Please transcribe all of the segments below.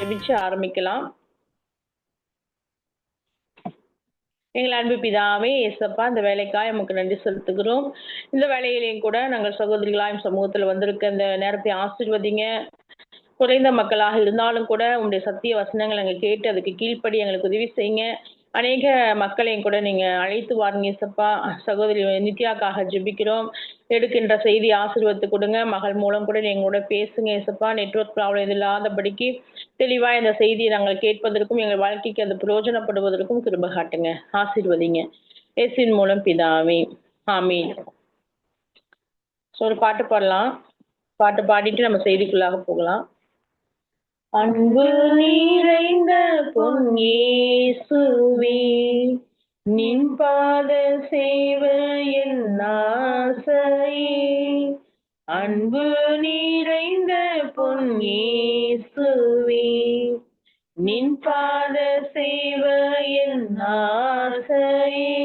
ஜெபிச்சு ஆரம்பிக்கலாம். எங்கள் அன்பு பிதாவே இயேசப்பா, இந்த வேலைக்காய் உமக்கு நன்றி செலுத்துகிறோம். இந்த வேலையிலையும் கூட நாங்கள் சகோதரிகளாயும் சமூகத்தில் வந்திருக்க இந்த நேரத்தை ஆசீர்வதிங்க. குறைந்த மக்களாக இருந்தாலும் கூட உங்களுடைய சத்திய வசனங்கள் எங்கள் கேட்டு அதுக்கு கீழ்ப்படி எங்களுக்கு உதவி செய்யுங்க. அநேக மக்களையும் கூட நீங்க அழைத்து வாருங்க இயேசப்பா. சகோதரி நித்யாக்காக ஜெபிக்கிறோம். எடுக்கின்ற செய்தி ஆசீர்வாதத்தை கொடுங்க. மகள் மூலம் கூட நீங்க கூட பேசுங்க இயேசப்பா. நெட்வொர்க் ப்ராப்ளம் இது இல்லாதபடிக்கு தெளிவா இந்த செய்தியை நாங்கள் கேட்பதற்கும் எங்கள் வாழ்க்கைக்கு அது பிரயோஜனப்படுவதற்கும் கிருபை காட்டுங்க. ஆசீர்வதிங்க. இயேசுவின் மூலம் பிதாவே ஆமீன். ஒரு பாட்டு பாடலாம். பாட்டு பாடிட்டு நம்ம செய்திக்குள்ளாக போகலாம். அன்பு நிறைந்த பொன் இயேசுவே, நின் பாத சேவையின் ஆசையே. அன்பு நிறைந்த பொன் இயேசுவே, நின் பாத சேவையின் ஆசையே.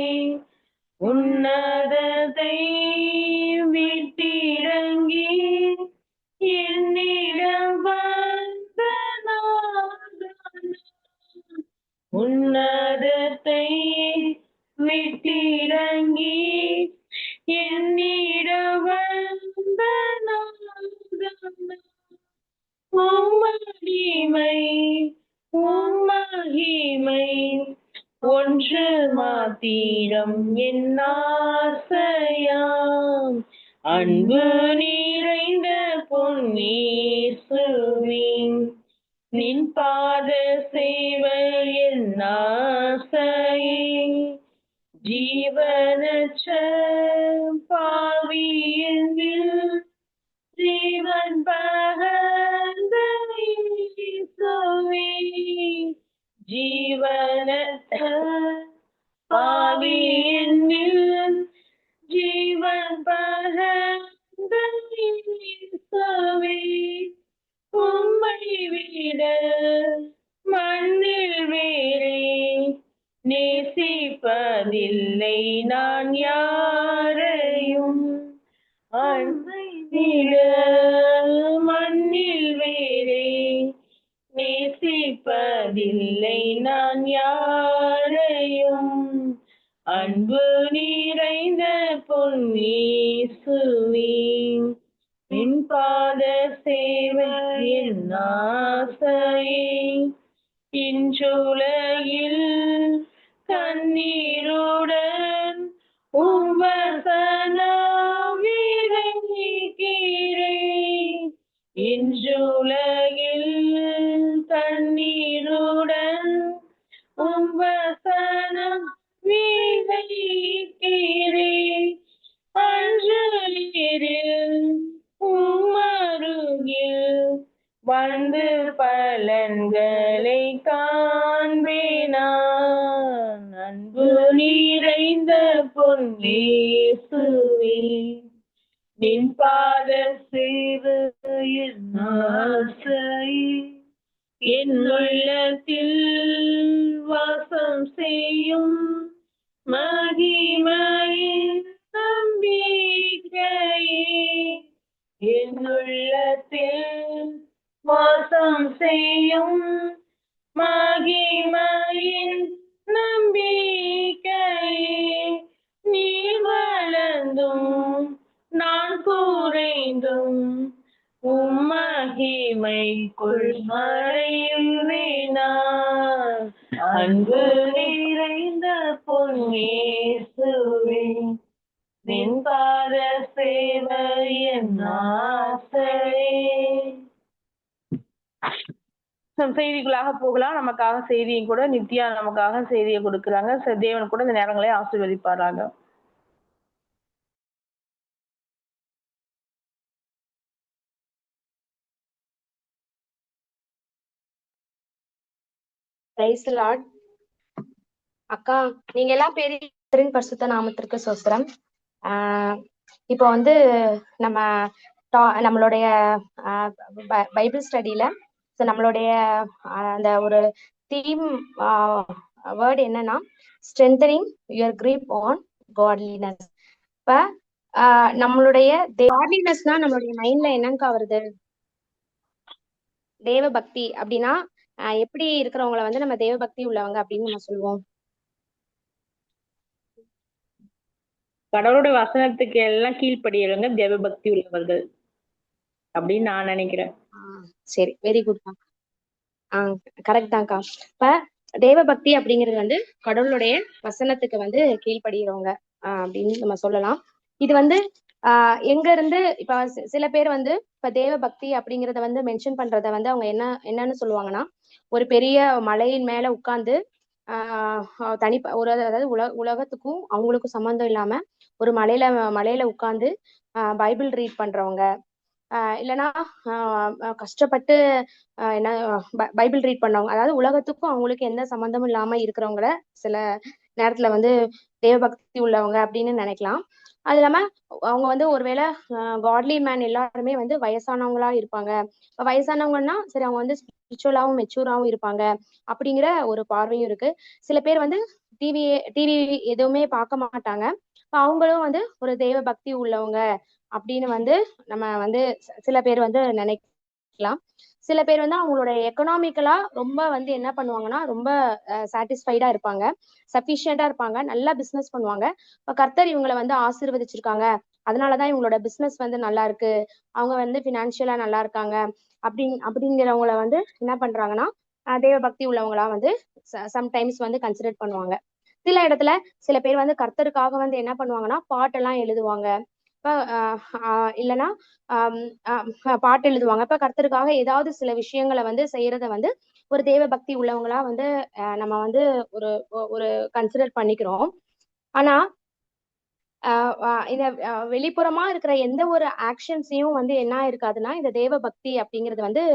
உன்னதத்தை விட்டிறங்கி என்னிடம் வந்த உன்னதத்தை விட்டிறங்கி என்னிடம் வந்த உம்மடிமை உம்மகிமை ஒன்று மாத்திரம் என் ஆசையாம். அன்பு நிறைந்த பொன் இயேசுவே, நின் பாத சேவையின் ஆசையே. ஜீவனற்ற பாவியின் ஜீவன் பகர்ந்த இயேசுவே, ஜீவனற்ற பாவியின் ஜீவன் பகர்ந்த இயேசுவே. உம்மை விட மண்ணில் வேறே நேசிப்பதில்லை நான் யாரையும். அன்பை விட மண்ணில் வேறே நேசிப்பதில்லை நான் யாரையும். அன்பு நிறைந்த பொன் இயேசுவே, நின் பாத சேவையின் ஆசையே. இன்றுலகில் கண்ணீருடன் உம் வசனம் விதைக்கிறேன். இன்றுலகில் கண்ணீருடன் உம் வசனம் விதைக்கிறேன். அன்று நீரில் உம்மருகில் வந்து பலன்களை காண்பேனான். அன்பு நிறைந்த பொன் இயேசுவே, நின் பாத சேவையின் ஆசையே. என் உள்ளத்தில் வாசம் செய்யும் மகிமையின் நம்பிக்கையே. என் உள்ளத்தில் வாசம் செய்யும் மகிமையின் நம்பிக்கையே. நீ வளர்ந்தும் நான் குறைந்தும் மகிமைக்குள் மறையுவேனான். அன்பு நிறைந்த பொன் இயேசுவே, நின் பாத சேவையின் ஆசையே. செய்திகளாக போகலாம். நமக்காக செய்தியும் கூட நித்யா நமக்காக செய்தியை கொடுக்கிறாங்க. தேவன் கூட இந்த நேரங்களை ஆசீர்வதிப்பாராங்க. Price Lord. அக்கா, நீங்க எல்லாம் பேரின் பரிசுத்த நாமத்திற்கு சோத்திரம். இப்போ வந்து நம்மளுடைய பைபிள் ஸ்டடியில நம்மளுடைய அந்த ஒரு தீம் வேர்ட் என்னன்னா strengthening your grip on godliness. இப்ப நம்மளுடைய காட்லினஸ்னா நம்மளுடைய மைண்ட்ல என்னங்கா வருது? தேவ பக்தி அப்படின்னா எப்படி இருக்கிறவங்கள வந்து நம்ம தேவ பக்தி உள்ளவங்க அப்படின்னு நம்ம சொல்லுவோம்? கடவுளுடைய வசனத்துக்கு எல்லாம் கீழ்ப்படியவங்க தேவ பக்தி உள்ளவர்கள் அப்படின்னு நான் நினைக்கிறேன். சரி, வெரி குட்க்கா. கரெக்ட் தான்க்கா. இப்ப தேவ பக்தி அப்படிங்கிறது வந்து கடவுளுடைய வசனத்துக்கு வந்து கீழ்ப்படுகிறவங்க அப்படின்னு நம்ம சொல்லலாம். இது வந்து எங்க இருந்து இப்ப சில பேர் வந்து இப்ப தேவ பக்தி அப்படிங்கறத வந்து மென்ஷன் பண்றத வந்து அவங்க என்னன்னு சொல்லுவாங்கன்னா, ஒரு பெரிய மலையின் மேல உட்கார்ந்து ஒரு அதாவது உலகத்துக்கும் அவங்களுக்கும் சம்மந்தம் இல்லாம ஒரு மலையில உட்கார்ந்து பைபிள் ரீட் பண்றவங்க, இல்லைன்னா கஷ்டப்பட்டு என்ன பைபிள் ரீட் பண்ணவங்க, அதாவது உலகத்துக்கும் அவங்களுக்கு எந்த சம்மந்தமும் இல்லாம இருக்கிறவங்கள சில நேரத்துல வந்து தேவபக்தி உள்ளவங்க அப்படின்னு நினைக்கலாம். அது இல்லாம அவங்க வந்து ஒருவேளை காட்லி மேன் எல்லாருமே வந்து வயசானவங்களா இருப்பாங்க. வயசானவங்கன்னா சரி, அவங்க வந்து ஸ்பிரிச்சுவலாவும் மெச்சூராவும் இருப்பாங்க அப்படிங்கிற ஒரு பார்வையும் இருக்கு. சில பேர் வந்து டிவி எதுவுமே பார்க்க மாட்டாங்க, அவங்களும் வந்து ஒரு தெய்வ பக்தி உள்ளவங்க அப்படின்னு வந்து நம்ம வந்து சில பேர் வந்து நினைக்கலாம். சில பேர் வந்து அவங்களோட எக்கனாமிக்கலா ரொம்ப வந்து என்ன பண்ணுவாங்கன்னா, ரொம்ப சாட்டிஸ்ஃபைடா இருப்பாங்க, சஃபிஷியண்டா இருப்பாங்க, நல்லா பிசினஸ் பண்ணுவாங்க. இப்ப கர்த்தர் இவங்களை வந்து ஆசீர்வதிச்சிருக்காங்க, அதனாலதான் இவங்களோட பிசினஸ் வந்து நல்லா இருக்கு, அவங்க வந்து பினான்சியலா நல்லா இருக்காங்க அப்படிங்கிறவங்கள வந்து என்ன பண்றாங்கன்னா தேவ பக்தி உள்ளவங்களா வந்து சம்டைம்ஸ் வந்து கன்சிடர் பண்ணுவாங்க. சில இடத்துல சில பேர் வந்து கர்த்தருக்காக வந்து என்ன பண்ணுவாங்கன்னா பாட்டெல்லாம் எழுதுவாங்க. இப்ப இல்லைன்னா பாட்டு எழுதுவாங்க. இப்ப கர்த்தருக்காக ஏதாவது சில விஷயங்களை வந்து செய்யறத வந்து ஒரு தேவ பக்தி உள்ளவங்களா வந்து நம்ம வந்து ஒரு ஒரு கன்சிடர் பண்ணிக்கிறோம். ஆனா இந்த வெளிப்புறமா இருக்கிற எந்த ஒரு ஆக்ஷன்ஸையும் வந்து என்ன இருக்காதுன்னா இந்த தேவ பக்தி அப்படிங்கிறது வந்து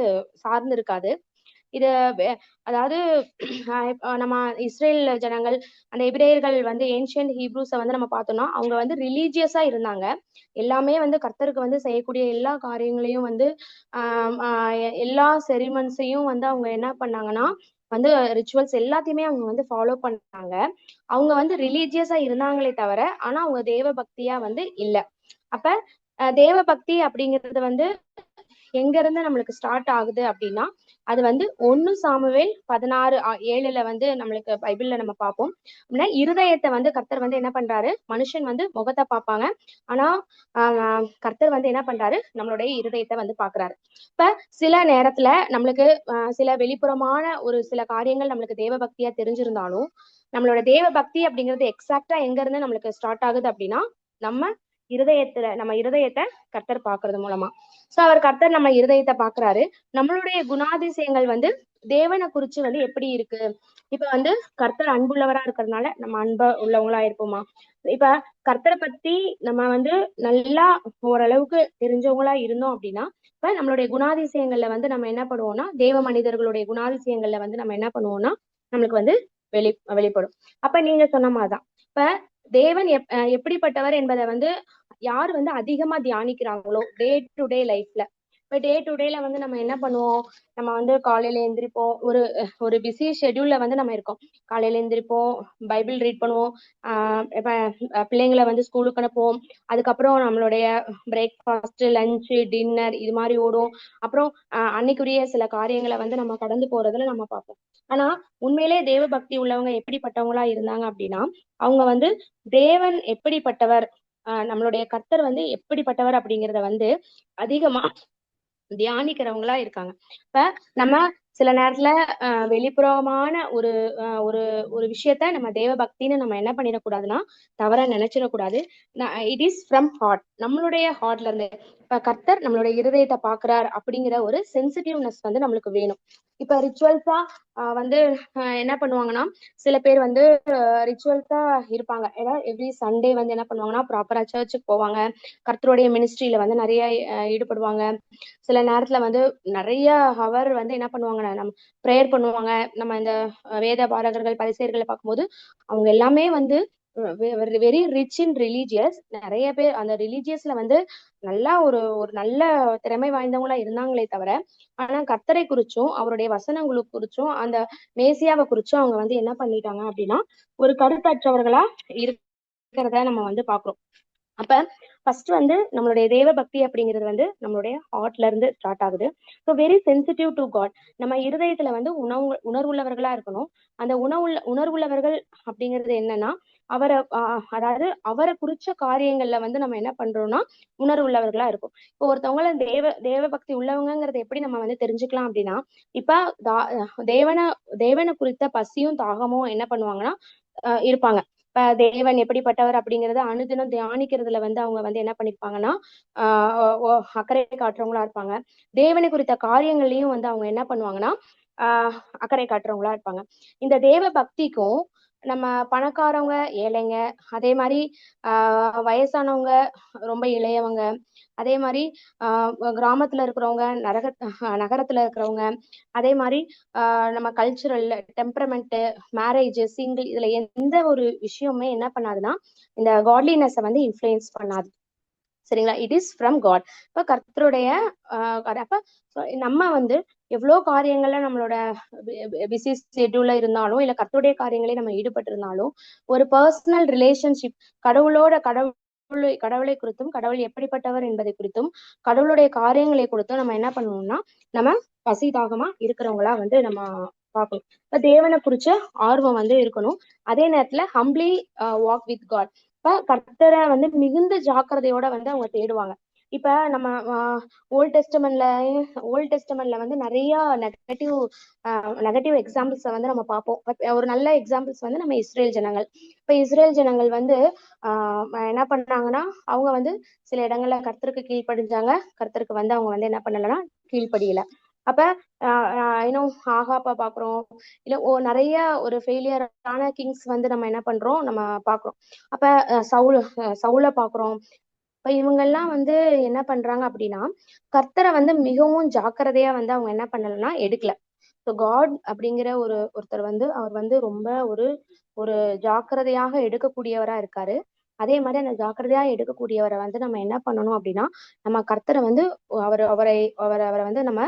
சார்ந்து இருக்காது. இது அதாவது நம்ம இஸ்ரேல் ஜனங்கள், அந்த எபிரேயர்கள் வந்து ஏன்ஷியன்ட் ஹீப்ரூஸை வந்து நம்ம பார்த்தோம்னா அவங்க வந்து ரிலீஜியஸா இருந்தாங்க. எல்லாமே வந்து கர்த்தருக்கு வந்து செய்யக்கூடிய எல்லா காரியங்களையும் வந்து எல்லா செரிமன்ஸையும் வந்து அவங்க என்ன பண்ணாங்கன்னா வந்து ரிச்சுவல்ஸ் எல்லாத்தையுமே அவங்க வந்து ஃபாலோ பண்ணாங்க. அவங்க வந்து ரிலீஜியஸா இருந்தாங்களே தவிர ஆனா அவங்க தேவ பக்தியா வந்து இல்ல. அப்ப தேவ பக்தி அப்படிங்கிறது வந்து எங்க இருந்து நம்மளுக்கு ஸ்டார்ட் ஆகுது அப்படின்னா, அது வந்து 1 சாமுவேல் 16:7 வந்து நம்மளுக்கு பைபிள்ல நம்ம பார்ப்போம். அப்படின்னா இருதயத்தை வந்து கர்த்தர் வந்து என்ன பண்றாரு, மனுஷன் வந்து முகத்தை பார்ப்பாங்க, ஆனா கர்த்தர் வந்து என்ன பண்றாரு, நம்மளுடைய இருதயத்தை வந்து பாக்குறாரு. இப்ப சில நேரத்துல நம்மளுக்கு சில வெளிப்புறமான ஒரு சில காரியங்கள் நம்மளுக்கு தேவ பக்தியா தெரிஞ்சிருந்தாலும், நம்மளோட தேவ பக்தி அப்படிங்கிறது எக்ஸாக்டா எங்க இருந்து நம்மளுக்கு ஸ்டார்ட் ஆகுது அப்படின்னா, நம்ம இருதயத்தை கர்த்தர் பாக்குறது மூலமா. சோ அவர் கர்த்தர் நம்ம இருதயத்தை பாக்குறாரு. நம்மளுடைய குணாதிசயங்கள் வந்து தேவனை குறிச்சு வந்து எப்படி இருக்கு. இப்ப வந்து கர்த்தர் அன்புள்ளவரா இருக்கிறதுனால நம்ம அன்பா உள்ளவங்களா இருப்போமா? இப்ப கர்த்தரை பத்தி நம்ம வந்து நல்லா ஓரளவுக்கு தெரிஞ்சவங்களா இருந்தோம் அப்படின்னா, இப்ப நம்மளுடைய குணாதிசயங்கள்ல வந்து நம்ம என்ன பண்ணுவோம்னா, தேவ மனிதர்களுடைய குணாதிசயங்கள்ல வந்து நம்ம என்ன பண்ணுவோம்னா நம்மளுக்கு வந்து வெளிப்படும். அப்ப நீங்க சொன்ன மாதிரிதான், இப்ப தேவன் எப்படிப்பட்டவர் என்பதை வந்து யார் வந்து அதிகமா தியானிக்கிறாங்களோ டே டு டே லைஃப்ல, இப்ப டே டு டேல வந்து நம்ம என்ன பண்ணுவோம், நம்ம வந்து காலையில எந்திரிப்போம், ஒரு ஒரு பிஸி ஷெட்யூல்ல வந்து நம்ம இருக்கோம். காலையில எந்திரிப்போம், பைபிள் ரீட் பண்ணுவோம், இப்ப பிள்ளைங்களை வந்து ஸ்கூலுக்கு அனுப்புவோம், அதுக்கப்புறம் நம்மளுடைய பிரேக்ஃபாஸ்ட் லஞ்ச் டின்னர் இது மாதிரி ஓடும். அப்புறம் அன்னைக்குரிய சில காரியங்களை வந்து நம்ம கடந்து போறதுல நம்ம பார்ப்போம். ஆனா உண்மையிலே தேவ பக்தி உள்ளவங்க எப்படிப்பட்டவங்களா இருந்தாங்க அப்படின்னா, அவங்க வந்து தேவன் எப்படிப்பட்டவர், நம்மளுடைய கர்த்தர் வந்து எப்படிப்பட்டவர் அப்படிங்கிறத வந்து அதிகமா தியானிக்கிறவங்களா இருக்காங்க. இப்ப நம்ம சில நேரத்துல வெளிப்புறமான ஒரு ஒரு ஒரு விஷயத்த நம்ம தேவ பக்தின்னு நம்ம என்ன பண்ணிடக்கூடாதுன்னா தவறா நினைச்சிடக்கூடாது. இட் இஸ் ஃப்ரம் ஹார்ட், நம்மளுடைய ஹார்ட்ல இருந்து. இப்ப கர்த்தர் நம்மளுடைய இருதயத்தை பாக்குறார் அப்படிங்கிற ஒரு சென்சிட்டிவ்னஸ் வந்து நம்மளுக்கு வேணும். இப்ப ரிச்சுவல்ஸா வந்து என்ன பண்ணுவாங்கன்னா, சில பேர் வந்து ரிச்சுவல்ஸா இருப்பாங்க. ஏதாவது எவ்ரி சண்டே வந்து என்ன பண்ணுவாங்கன்னா ப்ராப்பரா சர்ச்சுக்கு போவாங்க, கர்த்தருடைய மினிஸ்ட்ரியில வந்து நிறைய ஈடுபடுவாங்க. சில நேரத்துல வந்து நிறைய ஹவர் வந்து என்ன பண்ணுவாங்கன்னா நம்ம ப்ரேயர் பண்ணுவாங்க. நம்ம இந்த வேத பாரகர்கள் பரிசேயர்களை பார்க்கும்போது அவங்க எல்லாமே வந்து வெரி ரிச் இன் ரிலீஜியஸ். நிறைய பேர் அந்த ரிலீஜியஸ்ல வந்து நல்லா ஒரு ஒரு நல்ல திறமை வாய்ந்தவங்களா இருந்தாங்களே தவிர, ஆனா கர்த்தரை குறிச்சும் அவருடைய வசனங்களுக்கு குறிச்சும் அந்த மேசியாவை குறிச்சும் அவங்க வந்து என்ன பண்ணிட்டாங்க அப்படின்னா ஒரு கருத்தற்றவர்களா இருக்கிறத நம்ம வந்து பாக்குறோம். அப்ப ஃபர்ஸ்ட் வந்து நம்மளுடைய தேவ பக்தி அப்படிங்கிறது வந்து நம்மளுடைய ஹார்ட்ல இருந்து ஸ்டார்ட் ஆகுது. So very sensitive to God. நம்ம இருதயத்துல வந்து உணர்வுள்ளவர்களா இருக்கணும். அந்த உணர்வுள்ளவர்கள் அப்படிங்கிறது என்னன்னா, அவரை அதாவது அவரை குறிச்ச காரியங்கள்ல வந்து நம்ம என்ன பண்றோம்னா உணர்வுள்ளவர்களா இருக்கும். இப்போ ஒருத்தவங்கள தேவ பக்தி உள்ளவங்கிறத எப்படி நம்ம வந்து தெரிஞ்சுக்கலாம் அப்படின்னா, இப்ப தேவனை தேவனை குறித்த பசியும் தாகமும் என்ன பண்ணுவாங்கன்னா இருப்பாங்க. இப்ப தேவன் எப்படிப்பட்டவர் அப்படிங்கறத அனுதினம் தியானிக்கிறதுல வந்து அவங்க வந்து என்ன பண்ணிருப்பாங்கன்னா அக்கறை காட்டுறவங்களா இருப்பாங்க. தேவனை குறித்த காரியங்கள்லயும் வந்து அவங்க என்ன பண்ணுவாங்கன்னா அக்கறை காட்டுறவங்களா இருப்பாங்க. இந்த தேவ பக்திக்கும் நம்ம பணக்காரவங்க ஏழைங்க, அதே மாதிரி வயசானவங்க, ரொம்ப இளையவங்க, அதே மாதிரி கிராமத்துல இருக்கிறவங்க, நகரத்துல இருக்கிறவங்க, அதே மாதிரி நம்ம கல்ச்சுரல் டெம்பரமெண்ட், மேரேஜ், சிங்கிள், இதுல எந்த ஒரு விஷயமுமே என்ன பண்ணாதுன்னா இந்த காட்லினஸை வந்து இன்ஃப்ளூயன்ஸ் பண்ணாது. சரிங்களா? It is from God. இப்ப கர்த்தருடைய அப்ப நம்ம வந்து எவ்வளோ காரியங்கள்ல நம்மளோட பிஸி ஷெட்யூல்ல இருந்தாலும் இல்ல கர்த்தருடைய காரியங்களே நம்ம ஈடுபட்டு இருந்தாலும் ஒரு பர்சனல் ரிலேஷன்ஷிப் கடவுளை குறித்தும், கடவுள் எப்படிப்பட்டவர் என்பதை குறித்தும், கடவுளுடைய காரியங்களை குறித்தும் நம்ம என்ன பண்ணணும்னா நம்ம பசி தாகமா இருக்கிறவங்களா வந்து நம்ம பார்க்கணும். இப்ப தேவனை குறிச்ச ஆர்வம் வந்து இருக்கணும். அதே நேரத்துல ஹம்ப்ளி வாக் வித் காட். இப்ப கர்த்தரை வந்து மிகுந்த ஜாக்கிரதையோட வந்து அவங்க தேடுவாங்க. இப்ப நம்ம ஓல்ட் டெஸ்டமெண்ட்ல வந்து நிறைய நெகட்டிவ் எக்ஸாம்பிள்ஸ் வந்து நம்ம பார்ப்போம். ஒரு நல்ல எக்ஸாம்பிள்ஸ் வந்து நம்ம இஸ்ரேல் ஜனங்கள். இப்ப இஸ்ரேல் ஜனங்கள் வந்து என்ன பண்ணாங்கன்னா அவங்க வந்து சில இடங்கள்ல கர்த்தருக்கு கீழ்ப்படிஞ்சாங்க. கர்த்தருக்கு வந்து அவங்க வந்து என்ன பண்ணலன்னா கீழ்ப்படியல. அப்ப இன்னும் ஆகாப்பா பாக்குறோம். இல்ல நிறைய ஒரு ஃபெயிலியரான கிங்ஸ் வந்து நம்ம என்ன பண்றோம் நம்ம பாக்குறோம். அப்ப சவுல பாக்குறோம். இப்ப இவங்க எல்லாம் வந்து என்ன பண்றாங்க அப்படின்னா கர்த்தரை வந்து மிகவும் ஜாக்கிரதையா வந்து அவங்க என்ன பண்ணலன்னா எடுக்கல. ஸோ காட் அப்படிங்கிற ஒருத்தர் வந்து அவர் வந்து ரொம்ப ஒரு ஒரு ஜாக்கிரதையாக எடுக்கக்கூடியவரா இருக்காரு. அதே மாதிரி அந்த ஜாக்கிரதையா எடுக்கக்கூடியவரை வந்து நம்ம என்ன பண்ணணும் அப்படின்னா நம்ம கர்த்தரை வந்து அவரை வந்து நம்ம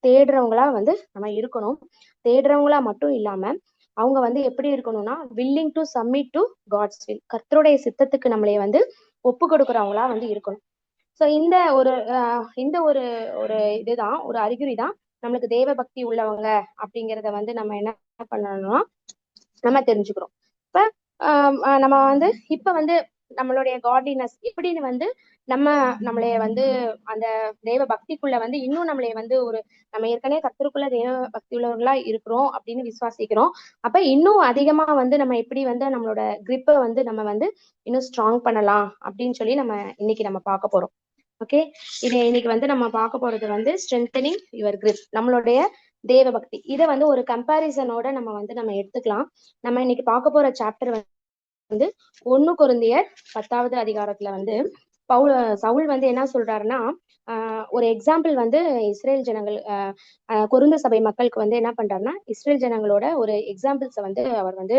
தேடுறவங்களா வந்து நம்ம இருக்கணும். தேடுறவங்களா மட்டும் இல்லாம அவங்க வந்து எப்படி இருக்கணும்னா willing to submit to God's will. கர்த்தருடைய சித்தத்துக்கு நம்மளே வந்து ஒப்பு கொடுக்குறவங்களா வந்து இருக்கணும். சோ இந்த ஒரு ஒரு இதுதான் ஒரு அறிகுறி தான் நம்மளுக்கு தேவ பக்தி உள்ளவங்க அப்படிங்கிறத வந்து நம்ம என்ன பண்ணணும்னா நம்ம தெரிஞ்சுக்கிறோம். இப்ப நம்ம வந்து இப்ப வந்து நம்மளுடைய காட்லினஸ் எப்படின்னு வந்து நம்மளைய வந்து அந்த தேவ பக்திக்குள்ள வந்து இன்னும் நம்மளைய வந்து நம்ம ஏற்கனவே கர்த்தருக்குள்ள தேவ பக்தி உள்ளவர்களா இருக்கிறோம் அப்படின்னு விசுவாசிக்கிறோம். அப்ப இன்னும் அதிகமா வந்து நம்ம எப்படி வந்து நம்மளோட கிரிப்பை வந்து நம்ம வந்து இன்னும் ஸ்ட்ராங் பண்ணலாம் அப்படின்னு சொல்லி நம்ம இன்னைக்கு நம்ம பார்க்க போறோம். ஓகே, இன்னைக்கு வந்து நம்ம பார்க்க போறது வந்து ஸ்ட்ரென்தனிங் யுவர் கிரிப், நம்மளுடைய தேவ பக்தி. இதை வந்து ஒரு கம்பாரிசனோட நம்ம எடுத்துக்கலாம். நம்ம இன்னைக்கு பார்க்க போற சாப்டர் வந்து 1 கொரிந்தியர் 10வது அதிகாரத்துல வந்து சவுல் வந்து என்ன சொல்றாருன்னா ஒரு எக்ஸாம்பிள் வந்து இஸ்ரேல் ஜனங்கள் கொரிந்து சபை மக்களுக்கு வந்து என்ன பண்றாருன்னா இஸ்ரேல் ஜனங்களோட ஒரு எக்ஸாம்பிள்ஸை வந்து அவர் வந்து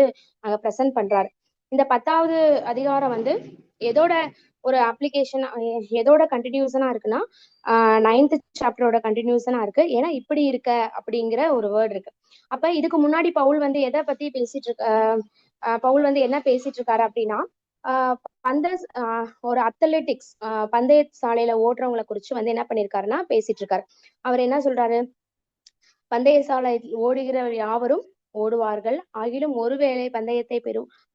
பிரசன்ட் பண்றாரு. இந்த 10வது அதிகாரம் வந்து எதோட ஒரு அப்ளிகேஷன், எதோட கண்டினியூஷனா இருக்குன்னா 9th சாப்டரோட கண்டினியூஷனா இருக்கு. ஏன்னா இப்படி இருக்க அப்படிங்கிற ஒரு வேர்ட் இருக்கு. அப்ப இதுக்கு முன்னாடி பவுல் வந்து எதை பத்தி பவுல் வந்து என்ன பேசிட்டு இருக்காரு அப்படின்னா ஒரு அத்லெட்டிக்ஸ் பந்தய சாலையில ஓடுறவங்களை குறிச்சு வந்து என்ன பண்ணிருக்காருன்னா பேசிட்டு இருக்காரு. அவர் என்ன சொல்றாரு, பந்தய சாலை ஓடுகிறவர் யாவரும் ஓடுவார்கள், ஆகிலும் ஒருவேளை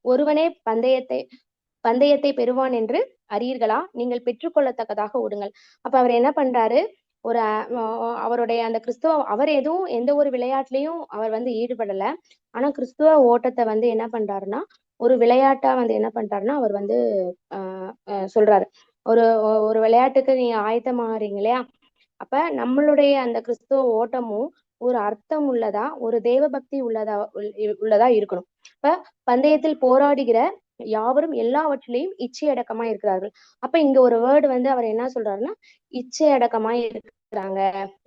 ஒருவனே பந்தயத்தை பெறுவான் என்று அறியீர்களா? நீங்கள் பெற்றுக்கொள்ளத்தக்கதாக ஓடுங்கள். அப்ப அவர் என்ன பண்றாரு, அவருடைய அந்த அவர் எந்த ஒரு விளையாட்டுலயும் அவர் வந்து ஈடுபடல. ஆனா கிறிஸ்துவ ஓட்டத்தை வந்து என்ன பண்றாருன்னா ஒரு விளையாட்டா வந்து என்ன பண்றாருன்னா அவர் வந்து சொல்றாரு, ஒரு விளையாட்டுக்கு நீங்க ஆயத்தமாகறீங்க இல்லையா? அப்ப நம்மளுடைய அந்த கிறிஸ்துவ ஓட்டமும் ஒரு அர்த்தம் உள்ளதா, ஒரு தேவ பக்தி உள்ளதா இருக்கணும். இப்ப பந்தயத்தில் போராடுகிற யாவரும் எல்லாவற்றிலையும் இச்சை அடக்கமா இருக்கிறார்கள். அப்ப இங்க ஒரு வேர்டு வந்து அவர் என்ன சொல்றாருன்னா இச்சை அடக்கமா இருக்கிறாங்க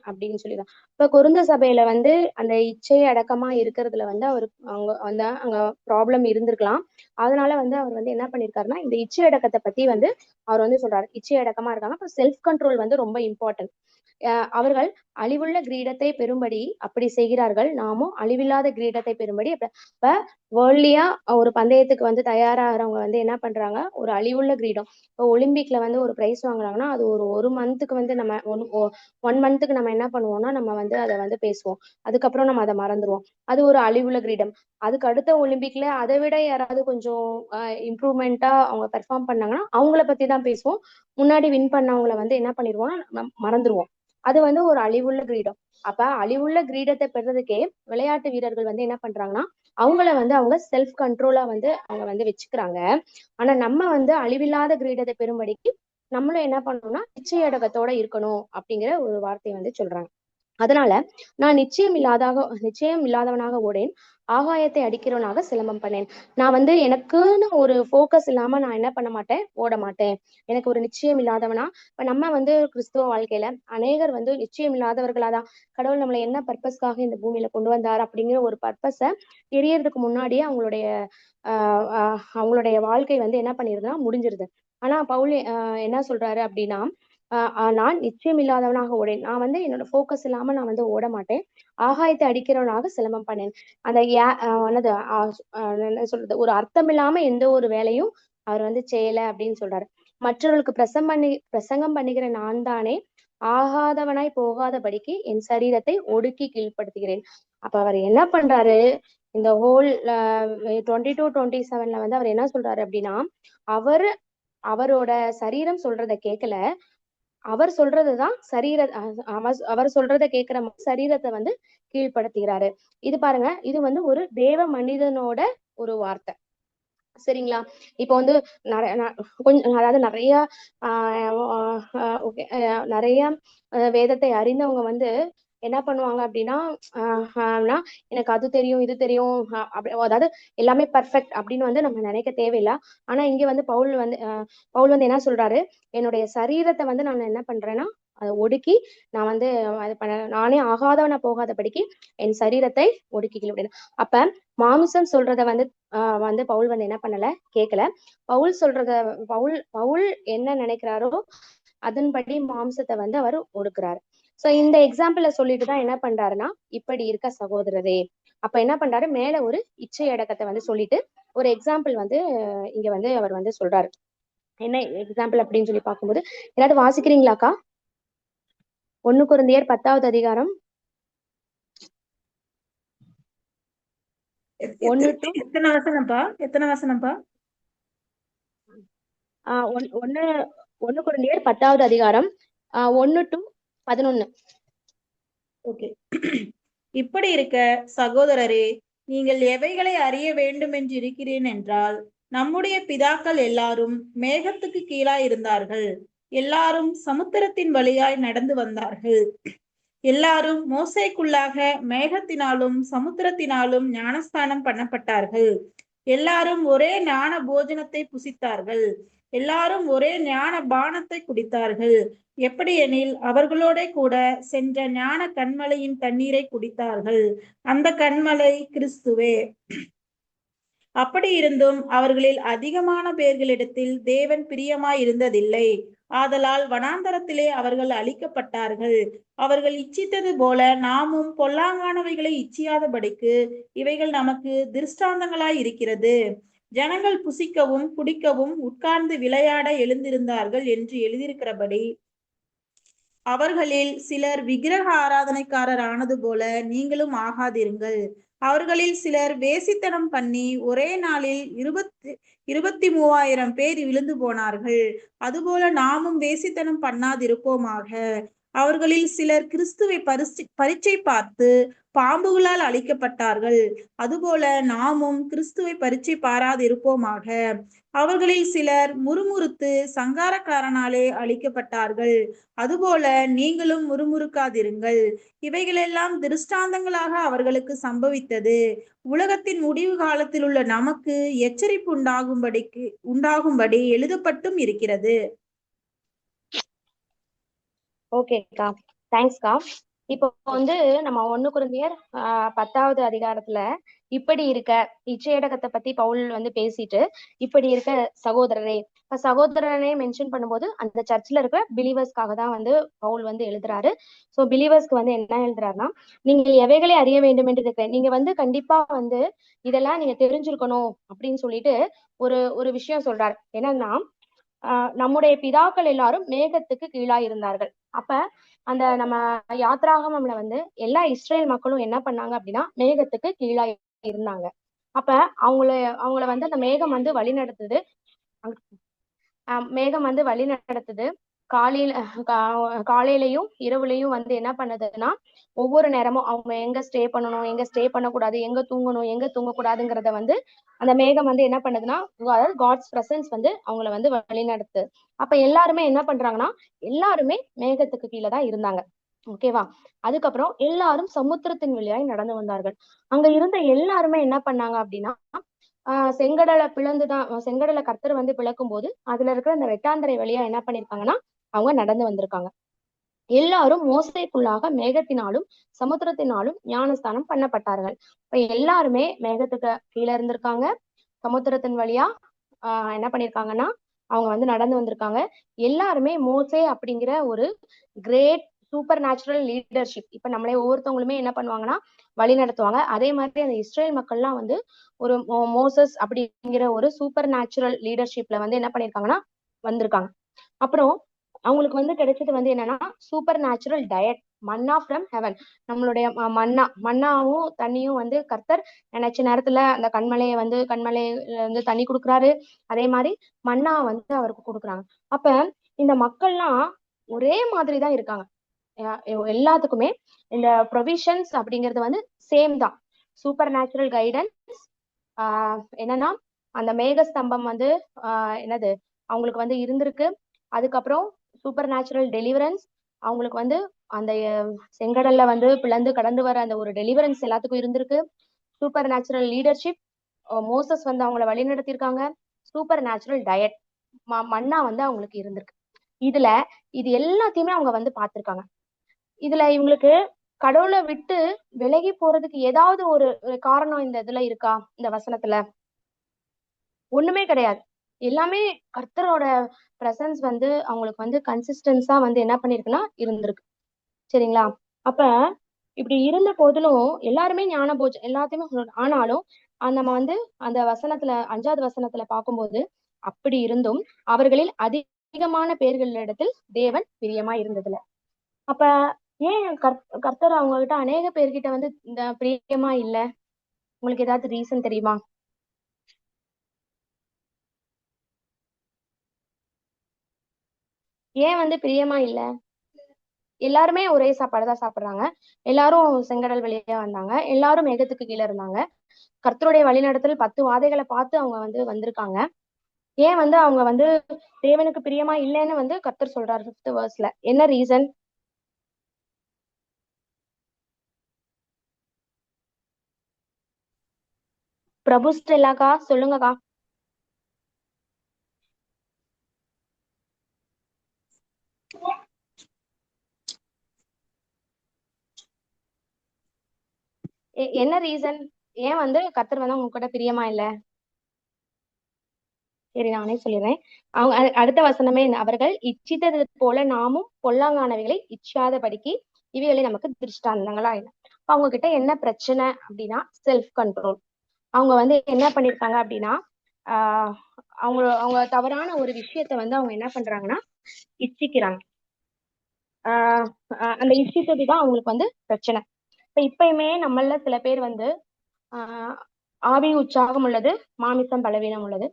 அப்படின்னு சொல்லிதான். இப்ப கொருந்த சபையில வந்து அந்த இச்சை அடக்கமா இருக்கிறதுல வந்து அவங்க வந்து அங்க ப்ராப்ளம் இருந்திருக்கலாம். அதனால வந்து அவர் வந்து என்ன பண்ணிருக்காருன்னா இந்த இச்சை அடக்கத்தை பத்தி வந்து அவர் வந்து சொல்றாரு. இச்சை அடக்கமா இருக்காங்க. அப்ப செல்ஃப் கண்ட்ரோல் வந்து ரொம்ப இம்பார்ட்டன்ட். அவர்கள் அழிவுள்ள கிரீடத்தை பெறும்படி அப்படி செய்கிறார்கள், நாமும் அழிவில்லாத கிரீடத்தை பெறும்படி இப்ப வேர்ல்ட்லியா ஒரு பந்தயத்துக்கு வந்து தயாராகிறவங்க வந்து என்ன பண்றாங்க, ஒரு அழிவுள்ள கிரீடம். இப்போ ஒலிம்பிக்ல வந்து ஒரு பிரைஸ் வாங்குறாங்கன்னா அது ஒரு மந்த்துக்கு வந்து நம்ம ஒன் மந்த்துக்கு நம்ம என்ன பண்ணுவோம்னா நம்ம வந்து அதை வந்து பேசுவோம். அதுக்கப்புறம் நம்ம அதை மறந்துடுவோம். அது ஒரு அழிவுள்ள கிரீடம். அதுக்கு அடுத்த ஒலிம்பிக்ல அதை விட யாராவது கொஞ்சம் இம்ப்ரூவ்மெண்டா அவங்க பெர்ஃபார்ம் பண்ணாங்கன்னா அவங்கள பத்தி தான் பேசுவோம். முன்னாடி வின் பண்ணவங்களை வந்து என்ன பண்ணிடுவோம்னா நம்ம மறந்துடுவோம். அது வந்து ஒரு அழிவுள்ள கிரீடம். அப்ப அழிவுள்ள கிரீடத்தை பெறதுக்கே விளையாட்டு வீரர்கள் வந்து என்ன பண்றாங்கன்னா அவங்கள வந்து அவங்க செல்ஃப் கண்ட்ரோலா வந்து அவங்க வந்து வச்சுக்கிறாங்க. ஆனா நம்ம வந்து அழிவில்லாத கிரீடத்தை பெறும்படிக்கு நம்மளும் என்ன பண்ணணும்னா நிச்சயடக்கத்தோட இருக்கணும் அப்படிங்கிற ஒரு வார்த்தையை வந்து சொல்றாங்க. அதனால நான் நிச்சயம் இல்லாதவனாக ஓடேன், ஆகாயத்தை அடிக்கிறவனாக சிலம்பம் பண்ணேன். நான் வந்து எனக்குன்னு ஒரு ஃபோக்கஸ் இல்லாம நான் என்ன பண்ண மாட்டேன், ஓட மாட்டேன். எனக்கு ஒரு நிச்சயம் இல்லாதவனா. இப்ப நம்ம வந்து கிறிஸ்துவ வாழ்க்கையில அநேகர் வந்து நிச்சயம் இல்லாதவர்களாதான் கடவுள் நம்மளை என்ன பர்பஸ்க்காக இந்த பூமியில கொண்டு வந்தார் அப்படிங்கிற ஒரு பர்பஸை தெரியறதுக்கு முன்னாடியே அவங்களுடைய வாழ்க்கை வந்து என்ன பண்ணிருதுன்னா முடிஞ்சிருது. ஆனா பவுல் என்ன சொல்றாரு அப்படின்னா நான் நிச்சயம் இல்லாதவனாக ஓடேன். நான் வந்து என்னோட ஃபோக்கஸ் இல்லாம நான் வந்து ஓட மாட்டேன். ஆகாயத்தை அடிக்கிறவனாக சிலம்பம் பண்ணேன். அந்த என்ன சொல்றது, ஒரு அர்த்தம் இல்லாம எந்த ஒரு வேலையும் அவர் வந்து செய்யல அப்படின்னு சொல்றாரு. மற்றவர்களுக்கு பிரசங்கம் பண்ணுகிற நான் தானே ஆகாதவனாய் போகாதபடிக்கு என் சரீரத்தை ஒடுக்கி கீழ்ப்படுத்துகிறேன். அப்ப அவர் என்ன பண்றாரு, இந்த ஹோல் 22-27 வந்து அவர் என்ன சொல்றாரு அப்படின்னா அவரோட சரீரம் சொல்றத கேட்கல, அவர் சொல்றதுதான் அவர் சொல்றதை கேட்கிற சரீரத்தை வந்து கீழ்ப்படுத்துகிறாரு. இது பாருங்க, இது வந்து ஒரு தேவ மனிதனோட ஒரு வார்த்தை. சரிங்களா? இப்ப வந்து கொஞ்சம் அதாவது நிறைய வேதத்தை அறிந்தவங்க வந்து என்ன பண்ணுவாங்க அப்படின்னா எனக்கு அது தெரியும் இது தெரியும் அதாவது எல்லாமே பர்ஃபெக்ட் அப்படின்னு வந்து நம்ம நினைக்க தேவையில்லை. ஆனா இங்க வந்து பவுல் வந்து என்ன சொல்றாரு, என்னுடைய சரீரத்தை வந்து நான் என்ன பண்றேன்னா அதை ஒடுக்கி நான் வந்து நானே ஆகாதவனா போகாதபடிக்கு என் சரீரத்தை ஒடுக்கி அப்படின்னு. அப்ப மாமிசம் சொல்றத வந்து பவுல் வந்து என்ன பண்ணல, கேட்கல. பவுல் என்ன நினைக்கிறாரோ அதன்படி மாம்சத்தை வந்து அவர் ஒடுக்குறாரு. சோ இந்த எக்ஸாம்பிள சொல்லிட்டுதான் என்ன பண்றாருன்னா, இப்படி இருக்க சகோதரரே. அப்ப என்ன பண்றாரு, மேல ஒரு இச்சை அடக்கத்தை வந்து சொல்லிட்டு ஒரு எக்ஸாம்பிள் வந்து இங்க வந்து அவர் வந்து சொல்றாரு. என்ன எக்ஸாம்பிள் அப்படின்னு சொல்லி பார்க்கும்போது ஏதாவது வாசிக்கிறீங்களாக்கா? 1 கொரிந்தியர் 10வது அதிகாரம் 1 to எத்தனை வசனம்ப்பா? 1 கொரிந்தியர் 10வது அதிகாரம் 1 to 11. ஓகே. இப்படி இருக்க சகோதரரே, நீங்கள் எவைகளை அறிய வேண்டும் என்று இருக்கிறேன் என்றால், நம்முடைய பிதாக்கள் எல்லாரும் மேகத்துக்கு கீழாய் இருந்தார்கள், எல்லாரும் சமுத்திரத்தின் வழியாய் நடந்து வந்தார்கள், எல்லாரும் மோசேக்குள்ளாக மேகத்தினாலும் சமுத்திரத்தினாலும் ஞானஸ்தானம் பண்ணப்பட்டார்கள், எல்லாரும் ஒரே ஞான போஜனத்தை புசித்தார்கள், எல்லாரும் ஒரே ஞான பானத்தை குடித்தார்கள். எப்படி எனில் அவர்களோட கூட சென்ற ஞான கண்மலையின் தண்ணீரை குடித்தார்கள், அந்த கண்மலை கிறிஸ்துவே. அப்படி இருந்தும் அவர்களில் அதிகமான பேர்களிடத்தில் தேவன் பிரியமாய் இருந்ததில்லை. ஆதலால் வனாந்தரத்திலே அவர்கள் அழிக்கப்பட்டார்கள். அவர்கள் இச்சித்தது போல நாமும் பொல்லாங்கானவைகளை இச்சியாதபடிக்கு இவைகள் நமக்கு திருஷ்டாந்தங்களாய் இருக்கிறது. ஜனங்கள் புசிக்கவும் குடிக்கவும் உட்கார்ந்து விளையாட எழுந்திருந்தார்கள் என்று எழுதியிருக்கிறபடி அவர்களில் சிலர் விக்கிரக ஆராதனைக்காரர் ஆனது போல நீங்களும் ஆகாதிருங்கள். அவர்களில் சிலர் வேசித்தனம் பண்ணி ஒரே நாளில் 23,000 பேர் விழுந்து போனார்கள். அதுபோல நாமும் வேசித்தனம் பண்ணாதிருப்போமாக. அவர்களில் சிலர் கிறிஸ்துவை பரீட்சை பார்த்து பாம்புகளால் அழிக்கப்பட்டார்கள். அதுபோல நாமும் கிறிஸ்துவை பரீட்சை பாராதிருப்போமாக. அவர்களில் சிலர் முறுமுறுத்து சங்காரக்காரனாலே அழிக்கப்பட்டார்கள். அதுபோல நீங்களும் முறுமுறுக்காதிருங்கள். இவைகளெல்லாம் திருஷ்டாந்தங்களாக அவர்களுக்கு சம்பவித்தது. உலகத்தின் முடிவு காலத்தில் உள்ள நமக்கு எச்சரிப்பு உண்டாகும்படி எழுதப்பட்டும் இருக்கிறது. ஓகேக்கா, தேங்க்ஸ்க்கா. இப்போ வந்து நம்ம 1 கொரிந்தியர் 10வது அதிகாரத்துல இப்படி இருக்க இச்சையடக்கத்தை பத்தி பவுல் வந்து பேசிட்டு, இப்படி இருக்க சகோதரரே, இப்ப சகோதரனே மென்ஷன் பண்ணும்போது அந்த சர்ச்ல இருக்கிற பிலீவர்ஸ்க்காக தான் வந்து பவுல் வந்து எழுதுறாரு. சோ பிலீவர்ஸ்க்கு வந்து என்ன எழுதுறாருன்னா, நீங்க எவைகளை அறிய வேண்டும் என்று இருக்கிறேன், நீங்க வந்து கண்டிப்பா வந்து இதெல்லாம் நீங்க தெரிஞ்சிருக்கணும் அப்படின்னு சொல்லிட்டு ஒரு ஒரு விஷயம் சொல்றாரு. என்னன்னா, நம்முடைய பிதாக்கள் எல்லாரும் மேகத்துக்கு கீழா இருந்தார்கள். அப்ப அந்த நம்ம யாத்ராகமம்ல வந்து எல்லா இஸ்ரேல் மக்களும் என்ன பண்ணாங்க அப்படின்னா மேகத்துக்கு கீழா இருந்தாங்க. அப்ப அவங்கள அவங்கள வந்து அந்த மேகம் வந்து வழி நடத்துது. மேகம் வந்து வழி நடத்துது. காலையிலயும் இரவுலையும் வந்து என்ன பண்ணுதுன்னா, ஒவ்வொரு நேரமும் அவங்க எங்க ஸ்டே பண்ணணும், எங்க ஸ்டே பண்ணக்கூடாது, எங்க தூங்கணும், எங்க தூங்கக்கூடாதுங்கிறத வந்து அந்த மேகம் வந்து என்ன பண்ணுதுன்னா, அதாவது காட்ஸ் பிரசன்ஸ் வந்து அவங்கள வந்து வழி நடத்துது. அப்ப எல்லாருமே என்ன பண்றாங்கன்னா, எல்லாருமே மேகத்துக்கு கீழே தான் இருந்தாங்க. ஓகேவா? அதுக்கப்புறம் எல்லாரும் சமுத்திரத்தின் வழியாய் நடந்து வந்தார்கள். அங்க இருந்த எல்லாருமே என்ன பண்ணாங்க அப்படின்னா, செங்கடலை கர்த்தர் வந்து பிளக்கும் போது அதுல இருக்கிற அந்த வெட்டாந்தரை வழியா என்ன பண்ணிருக்காங்கன்னா அவங்க நடந்து வந்திருக்காங்க. எல்லாரும் மோசைக்குள்ளாக மேகத்தினாலும் சமுத்திரத்தினாலும் ஞானஸ்தானம் பண்ணப்பட்டார்கள். இப்ப எல்லாருமே மேகத்துக்கு கீழே இருந்திருக்காங்க. சமுத்திரத்தின் வழியா என்ன பண்ணிருக்காங்கன்னா அவங்க வந்து நடந்து வந்திருக்காங்க. எல்லாருமே மோசே அப்படிங்கிற ஒரு கிரேட் சூப்பர் நேச்சுரல் லீடர்ஷிப், இப்ப நம்மளே ஒவ்வொருத்தவங்களுமே என்ன பண்ணுவாங்கன்னா வழி நடத்துவாங்க. அதே மாதிரி அந்த இஸ்ரேல் மக்கள்லாம் வந்து ஒரு மோசஸ் அப்படிங்கிற ஒரு சூப்பர் நேச்சுரல் லீடர்ஷிப்ல வந்து என்ன பண்ணிருக்காங்கன்னா வந்திருக்காங்க. அப்புறம் அவங்களுக்கு வந்து கிடைச்சது வந்து என்னன்னா super natural diet, Manna from heaven. நம்மளுடைய மன்னாவும் தண்ணியும் வந்து கர்த்தர் நினைச்ச நேரத்துல அந்த கண்மலையை வந்து தண்ணி கொடுக்குறாரு. அதே மாதிரி மன்னா வந்து அவருக்கு கொடுக்குறாங்க. அப்ப இந்த மக்கள்லாம் ஒரே மாதிரிதான் இருக்காங்க. எல்லாத்துக்குமே இந்த ப்ரொவிஷன்ஸ் அப்படிங்கிறது வந்து சேம் தான். சூப்பர் நேச்சுரல் கைடன்ஸ் என்னன்னா அந்த மேகஸ்தம்பம் வந்து என்னது அவங்களுக்கு வந்து இருந்திருக்கு. அதுக்கப்புறம் சூப்பர் நேச்சுரல் டெலிவரன்ஸ் அவங்களுக்கு வந்து அந்த செங்கடல்ல வந்து பிளந்து கடந்து வர அந்த ஒரு டெலிவரன்ஸ் எல்லாத்துக்கும் இருந்திருக்கு. சூப்பர் நேச்சுரல் லீடர்ஷிப், மோசஸ் வந்து அவங்கள வழி நடத்திருக்காங்க. சூப்பர் நேச்சுரல் டயட், மன்னா வந்து அவங்களுக்கு இருந்திருக்கு. இது எல்லாத்தையுமே அவங்க வந்து பார்த்திருக்காங்க. இதுல இவங்களுக்கு கடவுளை விட்டு விலகி போறதுக்கு ஏதாவது ஒரு காரணம் இந்த இதுல இருக்கா? இந்த வசனத்துல ஒண்ணுமே கிடையாது. எல்லாமே கர்த்தரோட பிரசன்ஸ் வந்து அவங்களுக்கு வந்து கன்சிஸ்டன்ஸா வந்து என்ன பண்ணிருக்குன்னா இருந்திருக்கு. சரிங்களா? அப்ப இப்படி இருந்த போதிலும் எல்லாருமே ஞான போஜம் எல்லாத்தையுமே ஆனாலும் நம்ம வந்து அந்த வசனத்துல 5வது வசனத்துல பார்க்கும்போது அப்படி இருந்தும் அவர்களில் அதிகமான பேர்களிடத்தில் தேவன் பிரியமா இருந்ததுல. அப்ப ஏன் கர்த்தர் அவங்க கிட்ட அநேக பேர்கிட்ட வந்து இந்த பிரியமா இல்ல? உங்களுக்கு ஏதாவது ரீசன் தெரியுமா? ஏன் வந்து பிரியமா இல்ல? எல்லாருமே ஒரே சாப்பாடு தான் சாப்பிடுறாங்க. எல்லாரும் செங்கடல் வழியா வந்தாங்க. எல்லாரும் மேகத்துக்கு கீழே இருந்தாங்க. கர்த்தருடைய வழிநடத்தல் 10 வாதைகளை பார்த்து அவங்க வந்து வந்திருக்காங்க. ஏன் வந்து அவங்க வந்து தேவனுக்கு பிரியமா இல்லைன்னு வந்து கர்த்தர் சொல்றாரு 5th verseல. என்ன ரீசன்? பிரபு ஸ்டெல்லாக்கா சொல்லுங்கக்கா. என்ன ரீசன்? ஏன் வந்து கர்த்தர் வந்து அவங்க கூட பிரியமா இல்ல? சரி, நானே சொல்லிடுறேன். அவங்க அடுத்த வசனமே அவர்கள் இச்சித்தது போல நாமும் பொல்லாங்கானவைகளை இச்சாதபடிக்கு இவைகளை நமக்கு திருஷ்டாந்தங்களா இல்லை. அவங்க கிட்ட என்ன பிரச்சனை அப்படின்னா செல்ஃப் கண்ட்ரோல். அவங்க வந்து என்ன பண்ணிருக்காங்க அப்படின்னா அவங்க தவறான ஒரு விஷயத்த வந்து அவங்க என்ன பண்றாங்கன்னா இச்சிக்கிறாங்க. அந்த இச்சித்ததுதான் அவங்களுக்கு வந்து பிரச்சனை. இப்பயுமே நம்மள சில பேர் வந்து ஆவி உற்சாகம் உள்ளது, மாமிசம் பலவீனம் உள்ளது.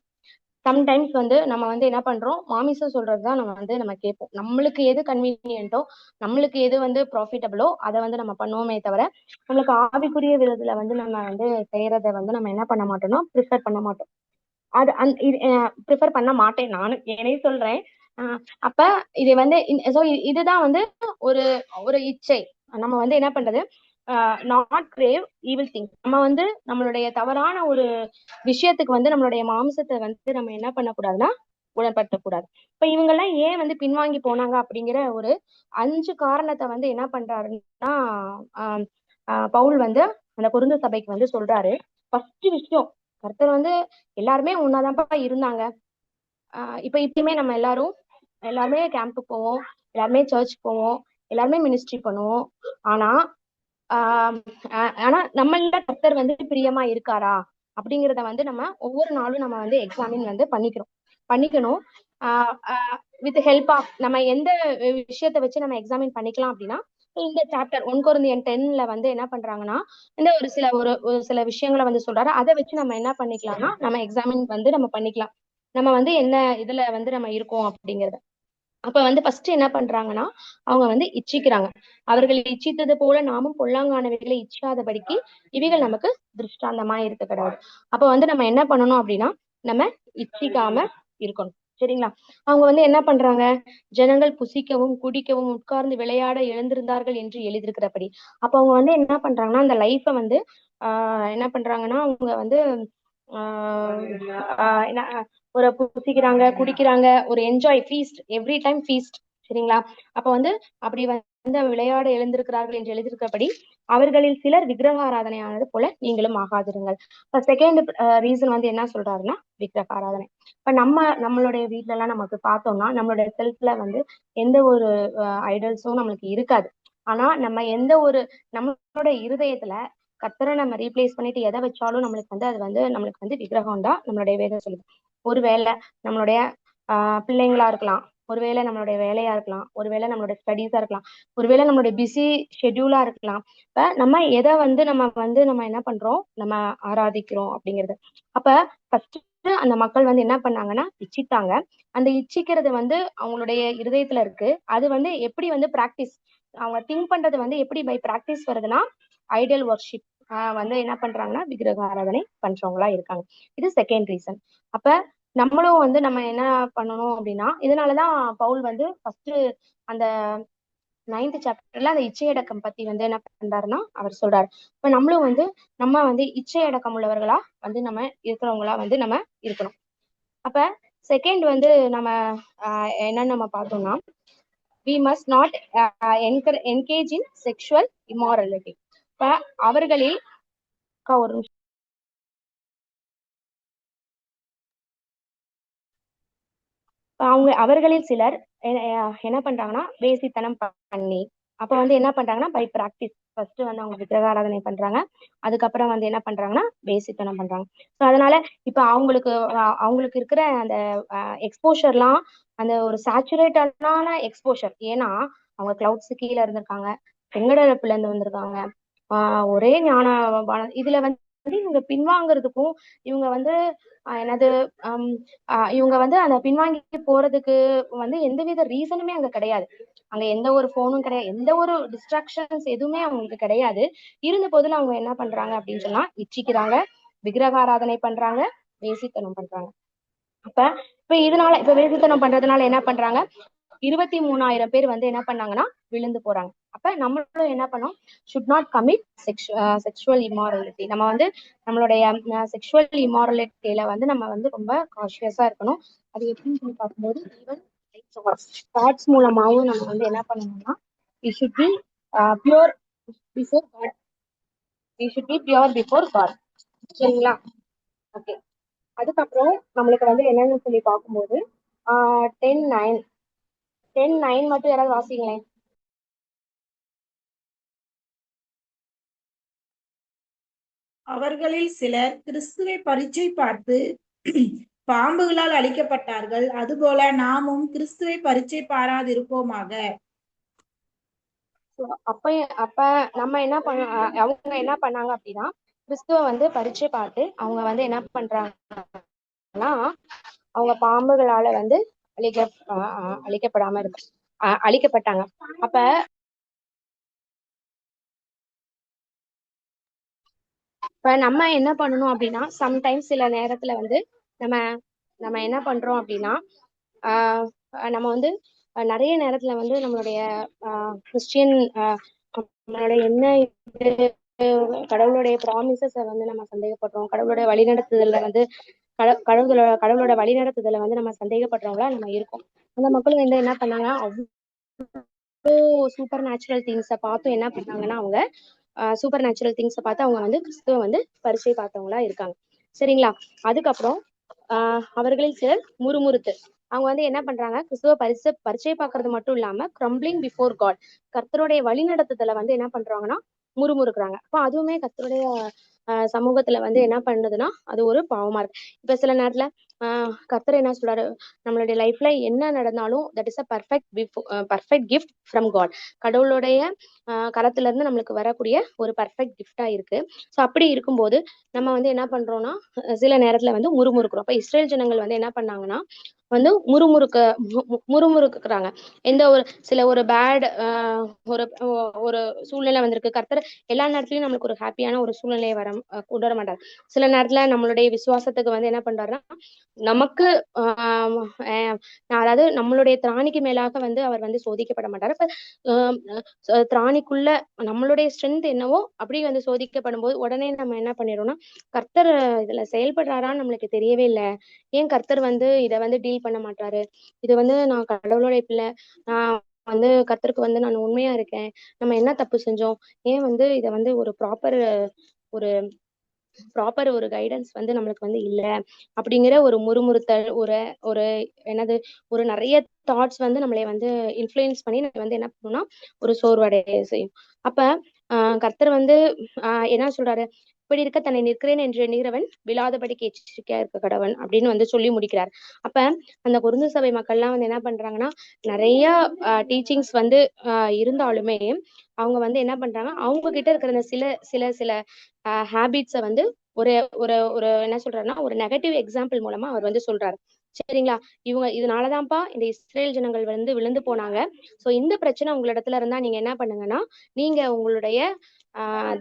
சம்டைம்ஸ் வந்து நம்ம வந்து என்ன பண்றோம், மாமிசம் சொல்றதுதான் நம்ம கேட்போம். நம்மளுக்கு எது கன்வீனியன்ட்டோ, நம்மளுக்கு எது வந்து ப்ராஃபிட்டபிளோ அதை வந்து நம்ம பண்ணுவோமே தவிர நம்மளுக்கு ஆவிக்குரிய விதத்துல வந்து நம்ம வந்து செய்யறத வந்து நம்ம என்ன பண்ண மாட்டோம்னா ப்ரிஃபர் பண்ண மாட்டோம். அது ப்ரிஃபர் பண்ண மாட்டேன் நானும் ஏனே சொல்றேன். அப்ப இது வந்து இதுதான் வந்து ஒரு ஒரு இச்சை. நம்ம வந்து என்ன பண்றது, நாட் கிரேவ் ஈவில் திங். நம்ம வந்து நம்மளுடைய தவறான ஒரு விஷயத்துக்கு வந்து நம்மளுடைய மாம்சத்தை வந்து நம்ம என்ன பண்ணக்கூடாதுன்னா உடன்படுத்தக்கூடாது. இப்ப இவங்க எல்லாம் ஏன் வந்து பின்வாங்கி போனாங்க அப்படிங்கிற ஒரு 5 காரணத்தை வந்து என்ன பண்றாருன்னா ஆஹ் பவுல் வந்து அந்த கொரிந்து சபைக்கு வந்து சொல்றாரு. ஃபர்ஸ்ட் விஷயம், கர்த்தர் வந்து எல்லாருமே ஒன்னாதான்ப்பா இருந்தாங்க. இப்ப இப்பயுமே நம்ம எல்லாருமே கேம்புக்கு போவோம், எல்லாருமே சர்ச் போவோம், எல்லாருமே மினிஸ்ட்ரி பண்ணுவோம். ஆனா ஆனா நம்மள கர்த்தர் வந்து பிரியமா இருக்காரா அப்படிங்கிறத வந்து நம்ம ஒவ்வொரு நாளும் நம்ம வந்து எக்ஸாமின் வந்து பண்ணிக்கணும். வித் ஹெல்ப் ஆஃப் நம்ம எந்த விஷயத்த வச்சு நம்ம எக்ஸாமின் பண்ணிக்கலாம் அப்படின்னா, இந்த சாப்டர் 1 கொரிந்தியன் 10ல வந்து என்ன பண்றாங்கன்னா, இந்த ஒரு சில விஷயங்களை வந்து சொல்றாரு. அதை வச்சு நம்ம என்ன பண்ணிக்கலாம்னா நம்ம எக்ஸாமின் வந்து நம்ம பண்ணிக்கலாம். நம்ம வந்து என்ன இதுல வந்து நம்ம இருக்கோம் அப்படிங்கறது. அப்ப வந்து ஃபர்ஸ்ட் என்ன பண்றாங்கன்னா, அவங்க வந்து இச்சிக்கிறாங்க. அவர்கள் இச்சித்தது போல நாமும் பொல்லாங்கானவைகளை இச்சாதபடிக்கு இவைகள் நமக்கு திருஷ்டாந்தமா இருக்க கிடையாது. அப்ப வந்து நம்ம என்ன பண்ணணும் அப்படின்னா, நம்ம இச்சிக்காம இருக்கணும். சரிங்களா? அவங்க வந்து என்ன பண்றாங்க, ஜனங்கள் புசிக்கவும் குடிக்கவும் உட்கார்ந்து விளையாட எழுந்திருந்தார்கள் என்று எழுதியிருக்கிறபடி. அப்ப அவங்க வந்து என்ன பண்றாங்கன்னா, அந்த லைஃப வந்து என்ன பண்றாங்கன்னா, அவங்க வந்து என்ன ஒரு புசிக்கிறாங்க, குடிக்கிறாங்க, ஒரு enjoy feast, every time feast. சரிங்களா? அப்ப வந்து அப்படி வந்து விளையாட எழுந்திருக்கிறார்கள் என்று எழுதியிருக்கிறபடி அவர்களில் சிலர் விக்கிரக ஆராதனையானது போல நீங்களும் ஆகாதிருங்கள். இப்ப செகண்ட் ரீசன் வந்து என்ன சொல்றாருன்னா, விக்கிரக ஆராதனை. இப்ப நம்மளுடைய வீட்டுல எல்லாம் நமக்கு பார்த்தோம்னா, நம்மளுடைய செல்ஃப்ல வந்து எந்த ஒரு ஐடல்ஸும் நம்மளுக்கு இருக்காது. ஆனா நம்மளோட இருதயத்துல கர்த்தரை நம்ம ரீப்ளேஸ் பண்ணிட்டு எதை வச்சாலும் நம்மளுக்கு வந்து விக்கிரகம் தான் நம்மளுடைய வேதம் சொல்லுது. ஒருவேளை நம்மளுடைய பிள்ளைங்களா இருக்கலாம், ஒருவேளை நம்மளுடைய வேலையா இருக்கலாம், ஒருவேளை நம்மளுடைய ஸ்டடீஸா இருக்கலாம், ஒருவேளை நம்மளுடைய பிஸி ஷெட்யூலா இருக்கலாம். இப்ப நம்ம எதை வந்து நம்ம என்ன பண்றோம், நம்ம ஆராதிக்கிறோம் அப்படிங்கிறது. அப்ப ஃபர்ஸ்ட் அந்த மக்கள் வந்து என்ன பண்ணாங்கன்னா இச்சித்தாங்க. அந்த இச்சிக்கிறது வந்து அவங்களுடைய இருதயத்துல இருக்கு. அது வந்து எப்படி வந்து பிராக்டிஸ், அவங்க திங்க் பண்றது வந்து எப்படி பை பிராக்டிஸ் வருதுன்னா, ஐடல் ஒர்ஷிப் வந்து என்ன பண்றாங்கன்னா விக்கிரக ஆராதனை பண்றவங்களா இருக்காங்க. இது செகண்ட் ரீசன். அப்ப நம்மளும் வந்து நம்ம என்ன பண்ணணும் அப்படின்னா, இதனாலதான் பவுல் வந்து ஃபர்ஸ்ட் அந்த 9th சாப்டர்ல அந்த இச்சையடக்கம் பத்தி வந்து என்ன பண்றாருன்னா அவர் சொல்றாரு. இப்ப நம்மளும் வந்து நம்ம வந்து இச்சையடக்கம் உள்ளவர்களா வந்து நம்ம இருக்கிறவங்களா வந்து நம்ம இருக்கணும். அப்ப செகண்ட் வந்து நம்ம என்னன்னு நம்ம பார்த்தோம்னா, we must not engage in sexual immorality. இப்ப அவர்களில் ஒரு அவர்களில் சிலர் என்ன பண்றாங்கன்னா வேசித்தனம் பண்ணி, அப்ப வந்து என்ன பண்றாங்கன்னா பை பிராக்டிஸ் ஃபர்ஸ்ட் வந்து அவங்க விக்கிரக ஆராதனை பண்றாங்க. அதுக்கப்புறம் வந்து என்ன பண்றாங்கன்னா வேசித்தனம் பண்றாங்க. ஸோ அதனால இப்ப அவங்களுக்கு இருக்கிற அந்த எக்ஸ்போஷர்லாம் அந்த ஒரு சேச்சுரேட்டடான எக்ஸ்போஷர். ஏன்னா அவங்க கிளவுட்ஸ் கீழே இருந்திருக்காங்க, செங்கடப்புல இருந்து வந்திருக்காங்க. ஒரே ஞான இதுல வந்து இவங்க பின்வாங்கிறதுக்கும் இவங்க வந்து என்னது இவங்க வந்து அந்த பின்வாங்கி போறதுக்கு வந்து எந்தவித ரீசனுமே அங்க கிடையாது. அங்க எந்த ஒரு போனும் கிடையாது, எந்த ஒரு டிஸ்ட்ராக்ஷன்ஸ் எதுவுமே அவங்களுக்கு கிடையாது. இருந்த போதுல அவங்க என்ன பண்றாங்க அப்படின்னு சொன்னா இச்சிக்கிறாங்க, விக்கிரக ஆராதனை பண்றாங்க, வேசித்தனம் பண்றாங்க. இப்ப வேசித்தனம் பண்றதுனால என்ன பண்றாங்க, 23,000 பேர் வந்து என்ன பண்ணாங்கன்னா விழுந்து போறாங்க. அப்ப நம்மளும் என்ன பண்ணோம், ஷுட் நாட் கமிட் செக்ஷுவல் இம்மாரலிட்டி. நம்ம வந்து நம்மளுடைய செக்ஷுவல் இம்மாரலிட்டியில வந்து நம்ம வந்து ரொம்ப கான்ஷியஸா இருக்கணும். அது எப்படின்னு சொல்லி பார்க்கும்போது ஈவன் தாட்ஸ் மூலமாவும் நம்ம வந்து என்ன பண்ணணும்னா, we should be pure before God. we should be pure before God. சரிங்களா? ஓகே. அதுக்கப்புறம் நம்மளுக்கு வந்து என்னன்னு சொல்லி பார்க்கும்போது 10:9 மட்டும் யாராவது வாசிங்களேன். அவர்களில் சிலர் கிறிஸ்துவை பரீட்சை பார்த்து பாம்புகளால் அழிக்கப்பட்டார்கள். அதுபோல நாமும் கிறிஸ்துவை பரீட்சை பாராதிருப்போமாக. அப்ப நம்ம என்ன அவங்க என்ன பண்ணாங்க அப்படின்னா, கிறிஸ்துவ வந்து பரீட்சை பார்த்து அவங்க வந்து என்ன பண்றாங்கன்னா அவங்க பாம்புகளால வந்து அழிக்கப்படாம இருக்கு அழிக்கப்பட்டாங்க. இப்ப நம்ம என்ன பண்ணணும் அப்படின்னா, சம்டைம்ஸ் சில நேரத்துல வந்து நம்ம என்ன பண்றோம் அப்படின்னா, நம்ம வந்து நிறைய நேரத்துல வந்து நம்மளுடைய கிறிஸ்டியன் நம்மளுடைய என்ன கடவுளுடைய ப்ராமிசஸை வந்து நம்ம சந்தேகப்படுறோம், கடவுளுடைய வழிநடத்துதல்ல வந்து கடவுளோட வழிநடத்துதலை வந்து நம்ம சந்தேகப்படுறவங்களா நம்ம இருக்கோம். அந்த மக்கள் வந்து என்ன பண்ணாங்க, சூப்பர் நேச்சுரல் திங்ஸை பார்த்து என்ன பண்ணாங்கன்னா அவங்க சூப்பர் நேச்சுரல் திங்ஸை பார்த்து அவங்க வந்து கிறிஸ்துவ வந்து பரிச்சை பார்த்தவங்களா இருக்காங்க. சரிங்களா? அதுக்கப்புறம் அவர்களில் சிலர் முறுமுறுத்து அவங்க வந்து என்ன பண்றாங்க, கிறிஸ்துவ பரிச்சை பார்க்கறது மட்டும் இல்லாம கிரம்பிளிங் பிஃபோர் காட், கர்த்தருடைய வழிநடத்துதலை வந்து என்ன பண்றாங்கன்னா முறுமுறுக்குறாங்க. அப்ப அதுவுமே கர்த்தருடைய சமூகத்துல வந்து என்ன பண்ணுதுன்னா அது ஒரு பாவமா இருக்கு. இப்ப சில நேரத்துல கர்த்தர் என்ன சொல்றாரு, நம்மளுடைய லைஃப்ல என்ன நடந்தாலும் that is a perfect gift from God. கடவுளுடைய கரத்துல இருந்து நம்மளுக்கு வரக்கூடிய ஒரு பர்ஃபெக்ட் கிஃப்டா இருக்கு. ஸோ அப்படி இருக்கும்போது நம்ம வந்து என்ன பண்றோம்னா சில நேரத்துல வந்து முறுமுறுக்கிறோம். அப்ப இஸ்ரேல் ஜனங்கள் வந்து என்ன பண்ணாங்கன்னா வந்து முறுமுறுக்குறாங்க. எந்த ஒரு பேட் ஒரு ஒரு சூழ்நிலை வந்திருக்கு. கர்த்தர் எல்லா நேரத்துலயும் நம்மளுக்கு ஒரு ஹாப்பியான ஒரு சூழ்நிலையை கொண்டு வர மாட்டார். சில நேரத்துல நம்மளுடைய விசுவாசத்துக்கு வந்து என்ன பண்றாருன்னா நமக்கு அதாவது நம்மளுடைய திராணிக்கு மேலாக வந்து அவர் வந்து சோதிக்கப்பட மாட்டார். இப்ப திராணிக்குள்ள நம்மளுடைய ஸ்ட்ரென்த் என்னவோ அப்படி வந்து சோதிக்கப்படும் போது உடனே நம்ம என்ன பண்ணிடுறோம்னா கர்த்தர் இதுல செயல்படுறாரான்னு நம்மளுக்கு தெரியவே இல்லை, ஏன் கர்த்தர் வந்து இதை வந்து டீல் பண்ண மாட்டாரு, இது வந்து நான் கடவுளுடைய பிள்ளை, நான் வந்து கர்த்தருக்கு வந்து நான் உண்மையா இருக்கேன், நம்ம என்ன தப்பு செஞ்சோம், ஏன் வந்து இதை வந்து ஒரு ப்ராப்பர் கைடன்ஸ் வந்து நம்மளுக்கு வந்து இல்ல அப்படிங்கிற ஒரு முறுமுறுத்தல், ஒரு ஒரு என்னது ஒரு நிறைய தாட்ஸ் வந்து நம்மளை வந்து இன்ஃப்ளூயன்ஸ் பண்ணி நம்ம வந்து என்ன பண்ணணும்னா ஒரு சோர்வடைய செய்யும். அப்ப கர்த்தர் வந்து என்ன சொல்றாரு, இப்படி இருக்க தன்னை நிற்கிறேன் என்று எண்ணுகிறவன் விழாதபடிக்கு எச்சரிக்கையா இருக்க கடவன் அப்படின்னு வந்து சொல்லி முடிக்கிறார். அப்ப அந்த கொரிந்து சபை மக்கள்லாம் வந்து என்ன பண்றாங்கன்னா நிறைய டீச்சிங்ஸ் வந்து இருந்தாலுமே அவங்க வந்து என்ன பண்றாங்க, அவங்க கிட்ட இருக்கிற அந்த சில சில சில ஹேபிட்ஸை வந்து ஒரு ஒரு ஒரு என்ன சொல்றாருன்னா ஒரு நெகட்டிவ் எக்ஸாம்பிள் மூலமா அவர் வந்து சொல்றாரு. சரிங்களா? இதனாலதான்ப்பா இந்த இஸ்ரேல் ஜனங்கள் வந்து விழுந்து போனாங்க. சோ இந்த பிரச்சனை உங்களிடத்துல இருந்தா நீங்க என்ன பண்ணுங்கன்னா நீங்க உங்களுடைய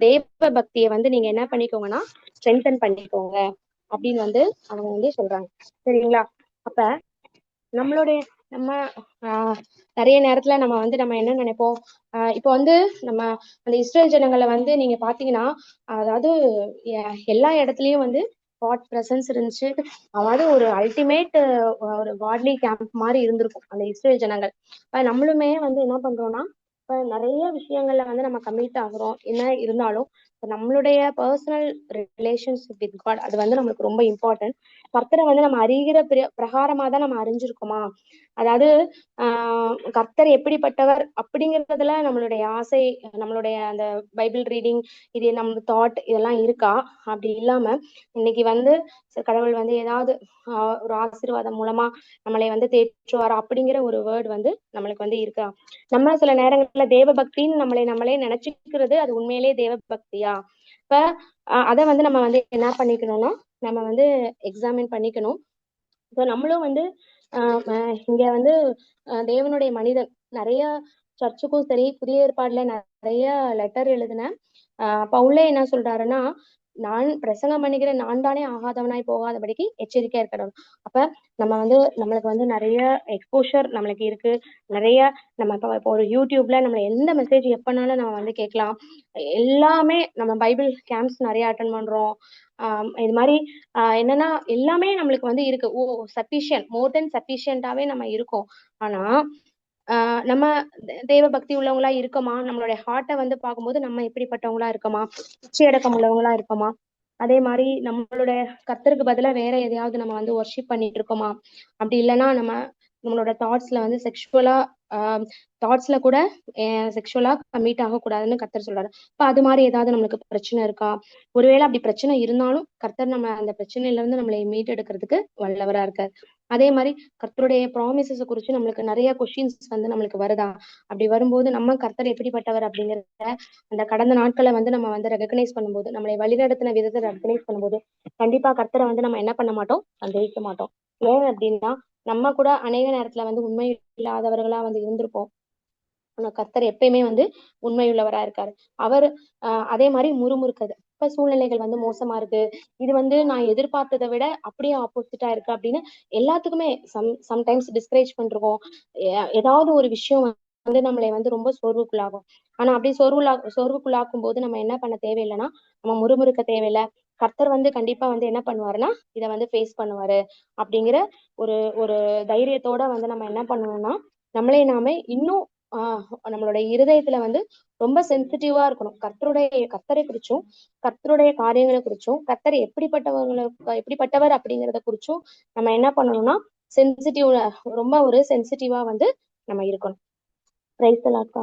தேவ பக்தியை வந்து நீங்க என்ன பண்ணிக்கோங்கன்னா ஸ்ட்ரென்தன் பண்ணிக்கோங்க அப்படின்னு வந்து அவங்க வந்து சொல்றாங்க. சரிங்களா? அப்ப நம்ம நிறைய நேரத்துல நம்ம என்ன நினைப்போம், இப்போ வந்து நம்ம அந்த இஸ்ரேல் ஜனங்களை வந்து நீங்க பாத்தீங்கன்னா அதாவது எல்லா இடத்துலயும் வந்து காட் பிரசன்ஸ் இருந்துச்சு. அதாவது ஒரு அல்டிமேட் ஒரு காட்லி கேம்ப் மாதிரி இருந்திருக்கும் அந்த இஸ்ரேல் ஜனங்கள். நம்மளுமே வந்து என்ன பண்றோம்னா நிறைய விஷயங்கள்ல வந்து நம்ம கமிட் ஆகுறோம். என்ன இருந்தாலும் நம்மளுடைய பர்சனல் ரிலேஷன்ஷிப் வித் காட் அது வந்து நம்மளுக்கு ரொம்ப இம்பார்ட்டன்ட். கர்த்தரை வந்து நம்ம அறிகிற பிரகாரமா தான் நம்ம அறிஞ்சிருக்கோமா, அதாவது கர்த்தர் எப்படிப்பட்டவர் அப்படிங்கிறதுல நம்மளுடைய ஆசை, நம்மளுடைய அந்த பைபிள் ரீடிங், இது நம்ம தாட் இதெல்லாம் இருக்கா? அப்படி இல்லாம இன்னைக்கு வந்து கடவுள் வந்து ஏதாவது ஒரு ஆசீர்வாதம் மூலமா நம்மளை வந்து தேற்றுவார் அப்படிங்கிற ஒரு வேர்டு வந்து நம்மளுக்கு வந்து இருக்கா? நம்ம சில நேரங்கள்ல தேவ பக்தின்னு நம்மளே நினைச்சுக்கிறது அது உண்மையிலேயே தேவ பக்தியா? இப்ப அதை வந்து நம்ம வந்து என்ன பண்ணிக்கணும்னா நம்ம வந்து எக்ஸாமின் பண்ணிக்கணும். இப்போ நம்மளும் வந்து இங்க வந்து தேவனுடைய மனிதன் நிறைய சர்ச்சுக்கும் சரி புதிய ஏற்பாடுல நிறைய லெட்டர் எழுதின பவுலே என்ன சொல்றாருன்னா, நான் பிரசங்கம் பண்ணிக்கிற நான் தானே ஆகாதவனாய் போகாதபடிக்கு எச்சரிக்கையா இருக்கணும். அப்ப நம்ம வந்து நம்மளுக்கு வந்து நிறைய எக்ஸ்போஷர் நம்மளுக்கு இருக்கு. நிறைய நம்ம இப்போ ஒரு யூடியூப்ல நம்ம எந்த மெசேஜ் எப்பனாலும் நம்ம வந்து கேட்கலாம். எல்லாமே நம்ம பைபிள் கேம்ப்ஸ் நிறைய அட்டன் பண்றோம். இது மாதிரி என்னன்னா எல்லாமே நம்மளுக்கு வந்து இருக்கு. சஃபிஷியன்ட், மோர் தென் சஃபிஷியன்டாவே நம்ம இருக்கோம். ஆனா நம்ம தேவ பக்தி உள்ளவங்களா இருக்கோமா, நம்மளுடைய ஹார்ட்டை வந்து பார்க்கும்போது நம்ம எப்படிப்பட்டவங்களா இருக்கோமா, உச்சி அடக்கம் உள்ளவங்களா இருக்கோமா, அதே மாதிரி நம்மளுடைய கர்த்தருக்கு பதிலா வேற எதையாவது நம்ம வந்து ஒர்ஷிப் பண்ணிட்டு இருக்கோமா, அப்படி இல்லைன்னா நம்மளோட தாட்ஸ்ல வந்து தாட்ஸ்ல கூட செக்ஷுவலா கமிட் ஆகக்கூடாதுன்னு கர்த்தர் சொல்றாரு. இப்ப அது மாதிரி ஏதாவது நம்மளுக்கு பிரச்சனை இருக்கா? ஒருவேளை அப்படி பிரச்சனை இருந்தாலும் கர்த்தர் நம்ம அந்த பிரச்சனையில இருந்து நம்மளை மீட்டெடுக்கிறதுக்கு வல்லவரா இருக்காரு. அதே மாதிரி கர்த்தருடைய ப்ராமிசஸ் குறிச்சு நம்மளுக்கு நிறைய கொஸ்டின்ஸ் வந்து நம்மளுக்கு வருதா? அப்படி வரும்போது நம்ம கர்த்தர் எப்படிப்பட்டவர் அப்படிங்கிறத அந்த கடந்த நாட்களை வந்து நம்ம வந்து ரெகக்னைஸ் பண்ணும்போது, நம்மளை வழிநடத்தின விதத்தை ரெகக்னைஸ் பண்ணும்போது கண்டிப்பா கர்த்தரை வந்து நம்ம என்ன பண்ண மாட்டோம், சந்தேகிக்க மாட்டோம். ஏன் அப்படின்னா நம்ம கூட அநேக நேரத்துல வந்து உண்மை இல்லாதவர்களா வந்து இருந்திருப்போம். ஆனா கர்த்தர் எப்பயுமே வந்து உண்மையுள்ளவரா இருக்காரு. அவர் அதே மாதிரி முறுமுறுக்குது, இப்ப சூழ்நிலைகள் வந்து மோசமா இருக்கு, இது வந்து நான் எதிர்பார்த்ததை விட அப்படியே ஆப்போசிட்டா இருக்கு அப்படின்னு எல்லாத்துக்குமே சம்டைம்ஸ் டிஸ்கரேஜ் பண்ணிருக்கோம். ஏதாவது ஒரு விஷயம் வந்து நம்மளை வந்து ரொம்ப சோர்வுக்குள்ளாகும். ஆனா அப்படி சோர்வுக்குள்ளாக்கும் போது நம்ம என்ன பண்ண தேவையில்லைன்னா நம்ம முறுமுறுக்க தேவையில்லை. கர்த்தர் வந்து கண்டிப்பா வந்து என்ன பண்ணுவாருன்னா இதை வந்து ஃபேஸ் பண்ணுவாரு அப்படிங்கிற ஒரு ஒரு தைரியத்தோட வந்து நம்ம என்ன பண்ணணும்னா நம்மளே நாமே இன்னும் நம்மளுடைய இருதயத்துல வந்து ரொம்ப சென்சிட்டிவா இருக்கணும். கர்த்தரை குறிச்சும் கர்த்தருடைய காரியங்களை குறிச்சும் கர்த்தர் எப்படிப்பட்டவர் அப்படிங்கிறத குறிச்சும் நம்ம என்ன பண்ணணும்னா சென்சிட்டிவ் ரொம்ப ஒரு சென்சிட்டிவா வந்து நம்ம இருக்கணும். Praise the Lord.